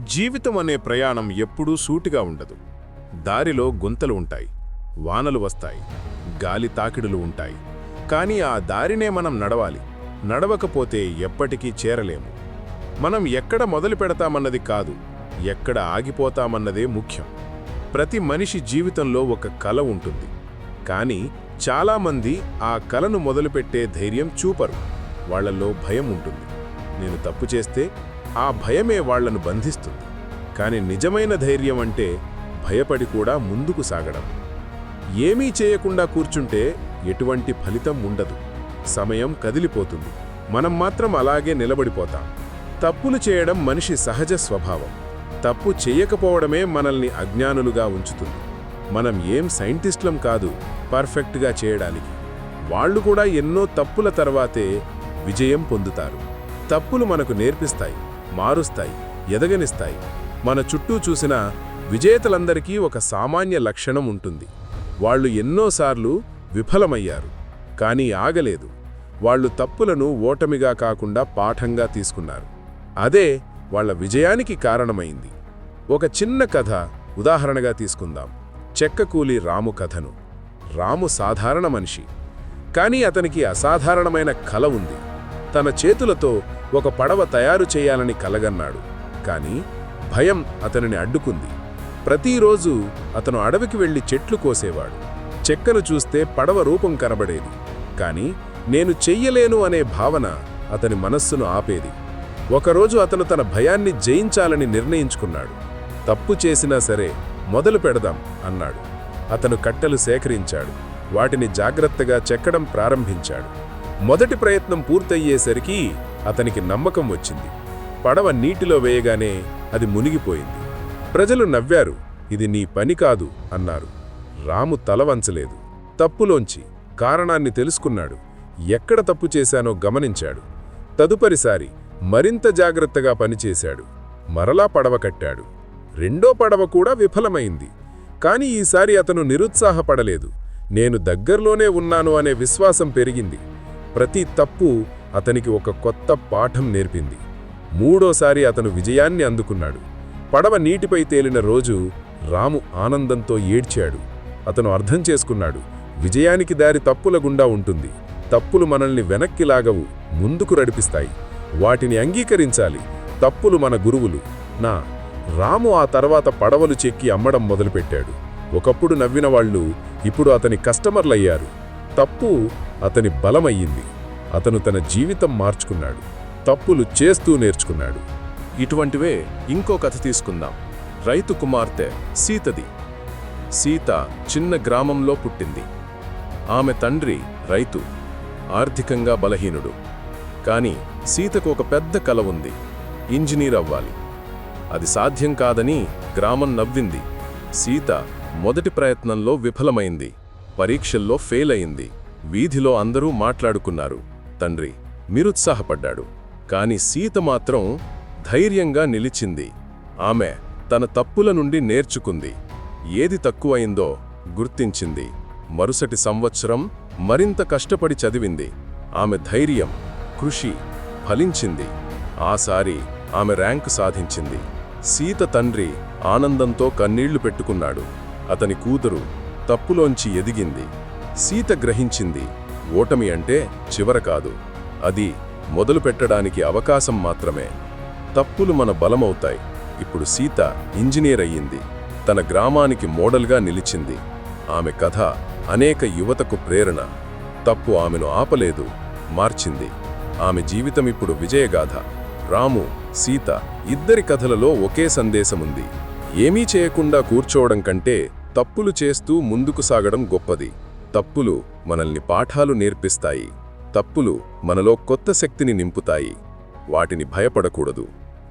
జీవితం అనే ప్రయాణం ఎప్పుడూ సూటిగా ఉండదు. దారిలో గుంతలు ఉంటాయి, వానలు వస్తాయి, గాలి తాకిడులు ఉంటాయి. కానీ ఆ దారినే మనం నడవాలి. నడవకపోతే ఎప్పటికీ చేరలేము. మనం ఎక్కడ మొదలు పెడతామన్నది కాదు, ఎక్కడ ఆగిపోతామన్నదే ముఖ్యం. ప్రతి మనిషి జీవితంలో ఒక కల ఉంటుంది. కానీ చాలామంది ఆ కలను మొదలుపెట్టే ధైర్యం చూపరు. వాళ్లలో భయం ఉంటుంది. నేను తప్పు చేస్తే ఆ భయమే వాళ్లను బంధిస్తుంది. కానీ నిజమైన ధైర్యం అంటే భయపడి కూడా ముందుకు సాగడం. ఏమీ చేయకుండా కూర్చుంటే ఎటువంటి ఫలితం ఉండదు. సమయం కదిలిపోతుంది, మనం మాత్రం అలాగే నిలబడిపోతాం. తప్పులు చేయడం మనిషి సహజ స్వభావం. తప్పు చేయకపోవడమే మనల్ని అజ్ఞానులుగా ఉంచుతుంది. మనం ఏం సైంటిస్టులం కాదు పర్ఫెక్ట్గా చేయడానికి. వాళ్ళు కూడా ఎన్నో తప్పుల తర్వాతే విజయం పొందుతారు. తప్పులు మనకు నేర్పిస్తాయి, మారుస్తాయి, ఎదగనిస్తాయి. మన చుట్టూ చూసిన విజేతలందరికీ ఒక సామాన్య లక్షణం ఉంటుంది. వాళ్ళు ఎన్నోసార్లు విఫలమయ్యారు, కానీ ఆగలేదు. వాళ్ళు తప్పులను ఓటమిగా కాకుండా పాఠంగా తీసుకున్నారు. అదే వాళ్ళ విజయానికి కారణమైంది. ఒక చిన్న కథ ఉదాహరణగా తీసుకుందాం. చెక్కకూలి రాము కథను. రాము సాధారణ మనిషి, కానీ అతనికి అసాధారణమైన కల ఉంది. తన చేతులతో ఒక పడవ తయారు చేయాలని కలగన్నాడు. కానీ భయం అతనిని అడ్డుకుంది. ప్రతిరోజు అతను అడవికి వెళ్లి చెట్లు కోసేవాడు. చెక్కను చూస్తే పడవ రూపం కనబడేది, కానీ నేను చెయ్యలేను అనే భావన అతని మనస్సును ఆపేది. ఒకరోజు అతను తన భయాన్ని జయించాలని నిర్ణయించుకున్నాడు. తప్పు చేసినా సరే మొదలు పెడదాం అన్నాడు. అతను కట్టెలు సేకరించాడు, వాటిని జాగ్రత్తగా చెక్కడం ప్రారంభించాడు. మొదటి ప్రయత్నం పూర్తయ్యేసరికి అతనికి నమ్మకం వచ్చింది. పడవ నీటిలో వేయగానే అది మునిగిపోయింది. ప్రజలు నవ్వారు. ఇది నీ పని కాదు అన్నారు. రాము తల వంచలేదు. తప్పులోంచి కారణాన్ని తెలుసుకున్నాడు. ఎక్కడ తప్పు చేశానో గమనించాడు. తదుపరిసారి మరింత జాగ్రత్తగా పనిచేశాడు. మరలా పడవ కట్టాడు. రెండో పడవ కూడా విఫలమైంది. కాని ఈసారి అతను నిరుత్సాహపడలేదు. నేను దగ్గర్లోనే ఉన్నాను అనే విశ్వాసం పెరిగింది. ప్రతి తప్పు అతనికి ఒక కొత్త పాఠం నేర్పింది. మూడోసారి అతను విజయాన్ని అందుకున్నాడు. పడవ నీటిపై తేలిన రోజు రాము ఆనందంతో ఏడ్చాడు. అతను అర్థం చేసుకున్నాడు, విజయానికి దారి తప్పుల గుండా ఉంటుంది. తప్పులు మనల్ని వెనక్కి లాగవు, ముందుకు నడిపిస్తాయి. వాటిని అంగీకరించాలి. తప్పులు మన గురువులు. రాము ఆ తర్వాత పడవలు చెక్కి అమ్మడం మొదలుపెట్టాడు. ఒకప్పుడు నవ్విన వాళ్ళు ఇప్పుడు అతని కస్టమర్లయ్యారు. తప్పు అతని బలమయ్యింది. అతను తన జీవితం మార్చుకున్నాడు. తప్పులు చేస్తూ నేర్చుకున్నాడు. ఇటువంటివే ఇంకో కథ తీసుకుందాం. రైతు కుమార్తె సీతది. సీత చిన్న గ్రామంలో పుట్టింది. ఆమె తండ్రి రైతు, ఆర్థికంగా బలహీనుడు. కాని సీతకు ఒక పెద్ద కల ఉంది, ఇంజనీర్ అవ్వాలి. అది సాధ్యం కాదని గ్రామం నవ్వింది. సీత మొదటి ప్రయత్నంలో విఫలమైంది. పరీక్షల్లో ఫెయిల్ అయింది. వీధిలో అందరూ మాట్లాడుకున్నారు. తండ్రి నిరుత్సాహపడ్డాడు. కాని సీత మాత్రం ధైర్యంగా నిలిచింది. ఆమె తన తప్పుల నుండి నేర్చుకుంది. ఏది తక్కువైందో గుర్తించింది. మరుసటి సంవత్సరం మరింత కష్టపడి చదివింది. ఆమె ధైర్యం, కృషి ఫలించింది. ఆసారి ఆమె ర్యాంకు సాధించింది. సీత తండ్రి ఆనందంతో కన్నీళ్లు పెట్టుకున్నాడు. అతని కూతురు తప్పులోంచి ఎదిగింది. సీత గ్రహించింది, ఓటమి అంటే చివర కాదు, అది మొదలు పెట్టడానికి అవకాశం మాత్రమే. తప్పులు మన బలమవుతాయి. ఇప్పుడు సీత ఇంజనీర్ అయ్యింది. తన గ్రామానికి మోడల్గా నిలిచింది. ఆమె కథ అనేక యువతకు ప్రేరణ. తప్పు ఆమెను ఆపలేదు, మార్చింది. ఆమె జీవితం ఇప్పుడు విజయగాథ. రాము, సీత ఇద్దరి కథలలో ఒకే సందేశముంది. ఏమీ చేయకుండా కూర్చోవడం కంటే తప్పులు చేస్తూ ముందుకు సాగడం గొప్పది. తప్పులు మనల్ని పాఠాలు నేర్పిస్తాయి. తప్పులు మనలో కొత్త శక్తిని నింపుతాయి. వాటిని భయపడకూడదు.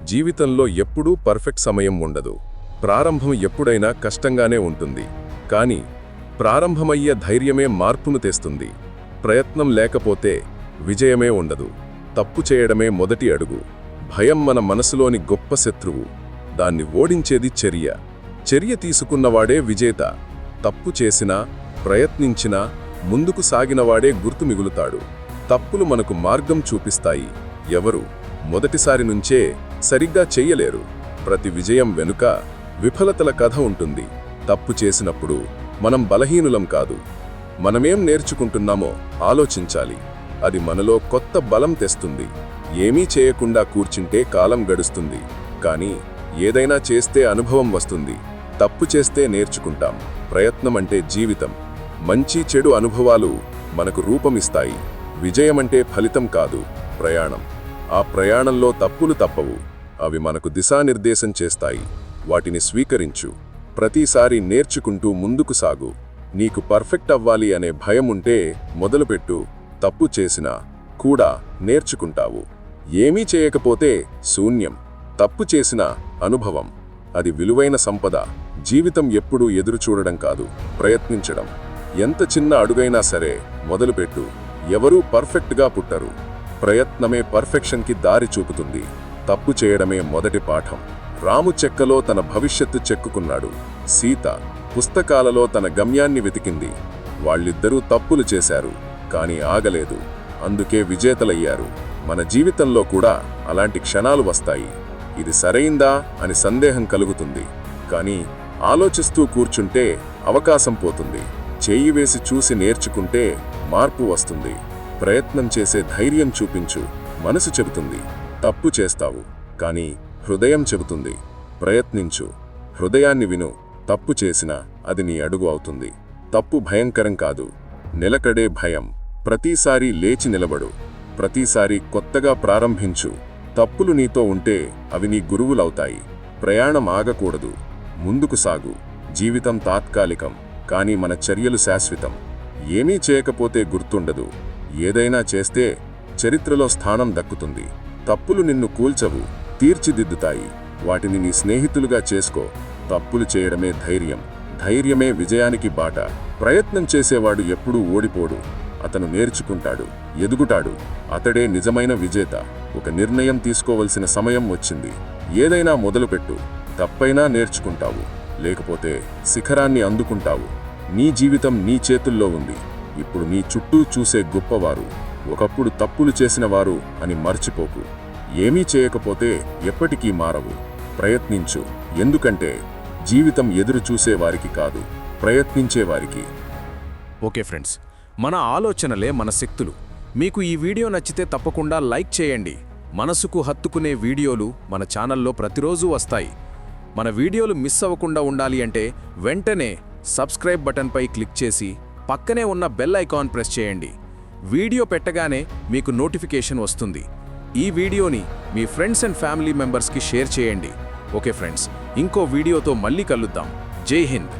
జీవితంలో ఎప్పుడూ పర్ఫెక్ట్ సమయం ఉండదు. ప్రారంభం ఎప్పుడైనా కష్టంగానే ఉంటుంది. కానీ ప్రారంభమయ్యే ధైర్యమే మార్పును తెస్తుంది. ప్రయత్నం లేకపోతే విజయమే ఉండదు. తప్పు చేయడమే మొదటి అడుగు. భయం మన మనసులోని గొప్ప శత్రువు. దాన్ని ఓడించేది చర్య. చర్య తీసుకున్నవాడే విజేత. తప్పు చేసినా, ప్రయత్నించినా ముందుకు సాగినవాడే గుర్తు మిగులుతాడు. తప్పులు మనకు మార్గం చూపిస్తాయి. ఎవరు మొదటిసారి నుంచే సరిగ్గా చెయ్యలేరు. ప్రతి విజయం వెనుక విఫలతల కథ ఉంటుంది. తప్పు చేసినప్పుడు మనం బలహీనులం కాదు. మనమేం నేర్చుకుంటున్నామో ఆలోచించాలి. అది మనలో కొత్త బలం తెస్తుంది. ఏమీ చేయకుండా కూర్చుంటే కాలం గడుస్తుంది. కానీ ఏదైనా చేస్తే అనుభవం వస్తుంది. తప్పు చేస్తే నేర్చుకుంటాం. ప్రయత్నం అంటే జీవితం. మంచి చెడు అనుభవాలు మనకు రూపమిస్తాయి. విజయమంటే ఫలితం కాదు, ప్రయాణం. ఆ ప్రయాణంలో తప్పులు తప్పవు. అవి మనకు దిశానిర్దేశం చేస్తాయి. వాటిని స్వీకరించు. ప్రతిసారి నేర్చుకుంటూ ముందుకు సాగు. నీకు పర్ఫెక్ట్ అవ్వాలి అనే భయం ఉంటే మొదలుపెట్టు. తప్పు చేసినా కూడా నేర్చుకుంటావు. ఏమీ చేయకపోతే శూన్యం. తప్పు చేసిన అనుభవం, అది విలువైన సంపద. జీవితం ఎప్పుడూ ఎదురుచూడడం కాదు, ప్రయత్నించడం. ఎంత చిన్న అడుగైనా సరే మొదలుపెట్టు. ఎవరూ పర్ఫెక్ట్గా పుట్టరు. ప్రయత్నమే పర్ఫెక్షన్కి దారి చూపుతుంది. తప్పు చేయడమే మొదటి పాఠం. రాము చెక్కలో తన భవిష్యత్తు చెక్కుకున్నాడు. సీత పుస్తకాలలో తన గమ్యాన్ని వెతికింది. వాళ్ళిద్దరూ తప్పులు చేశారు, కానీ ఆగలేదు. అందుకే విజేతలయ్యారు. మన జీవితంలో కూడా అలాంటి క్షణాలు వస్తాయి. ఇది సరైందా అని సందేహం కలుగుతుంది. కానీ ఆలోచిస్తూ కూర్చుంటే అవకాశం పోతుంది. చేయి వేసి చూసి నేర్చుకుంటే మార్పు వస్తుంది. ప్రయత్నం చేసే ధైర్యం చూపించు. మనసు చెబుతుంది తప్పు చేస్తావు, కానీ హృదయం చెబుతుంది ప్రయత్నించు. హృదయాన్ని విను. తప్పు చేసినా అది నీ అడుగు అవుతుంది. తప్పు భయంకరం కాదు, నిలకడే భయం. ప్రతిసారి లేచి నిలబడు. ప్రతిసారి కొత్తగా ప్రారంభించు. తప్పులు నీతో ఉంటే అవి నీ గురువులవుతాయి. ప్రయాణం ఆగకూడదు, ముందుకు సాగు. జీవితం తాత్కాలికం, కానీ మన చర్యలు శాశ్వతం. ఏమీ చేయకపోతే గుర్తుండదు. ఏదైనా చేస్తే చరిత్రలో స్థానం దక్కుతుంది. తప్పులు నిన్ను కూల్చవు, తీర్చిదిద్దుతాయి. వాటిని నీ స్నేహితులుగా చేసుకో. తప్పులు చేయడమే ధైర్యం. ధైర్యమే విజయానికి బాట. ప్రయత్నం చేసేవాడు ఎప్పుడూ ఓడిపోడు. అతను నేర్చుకుంటాడు, ఎదుగుతాడు. అతడే నిజమైన విజేత. ఒక నిర్ణయం తీసుకోవలసిన సమయం వచ్చింది. ఏదైనా మొదలుపెట్టు. తప్పైనా నేర్చుకుంటావు, లేకపోతే శిఖరాన్ని అందుకుంటావు. నీ జీవితం నీ చేతుల్లో ఉంది. ఇప్పుడు నీ చుట్టూ చూసే గొప్పవారు ఒకప్పుడు తప్పులు చేసిన వారు అని మర్చిపోకు. ఏమీ చేయకపోతే ఎప్పటికీ మారవు. ప్రయత్నించు. ఎందుకంటే జీవితం ఎదురు చూసేవారికి కాదు, ప్రయత్నించేవారికి. ఓకే ఫ్రెండ్స్, మన ఆలోచనలే మన శక్తులు. మీకు ఈ వీడియో నచ్చితే తప్పకుండా లైక్ చేయండి. మనసుకు హత్తుకునే వీడియోలు మన ఛానల్లో ప్రతిరోజు వస్తాయి. మన వీడియోలు మిస్ అవ్వకుండా ఉండాలి అంటే వెంటనే సబ్స్క్రైబ్ బటన్పై క్లిక్ చేసి పక్కనే ఉన్న బెల్ ఐకాన్ ప్రెస్ చేయండి. వీడియో పెట్టగానే మీకు నోటిఫికేషన్ వస్తుంది. ఈ వీడియోని మీ ఫ్రెండ్స్ అండ్ ఫ్యామిలీ మెంబర్స్కి షేర్ చేయండి. ఓకే ఫ్రెండ్స్, ఇంకో వీడియోతో మళ్ళీ కలుద్దాం. జై హింద్.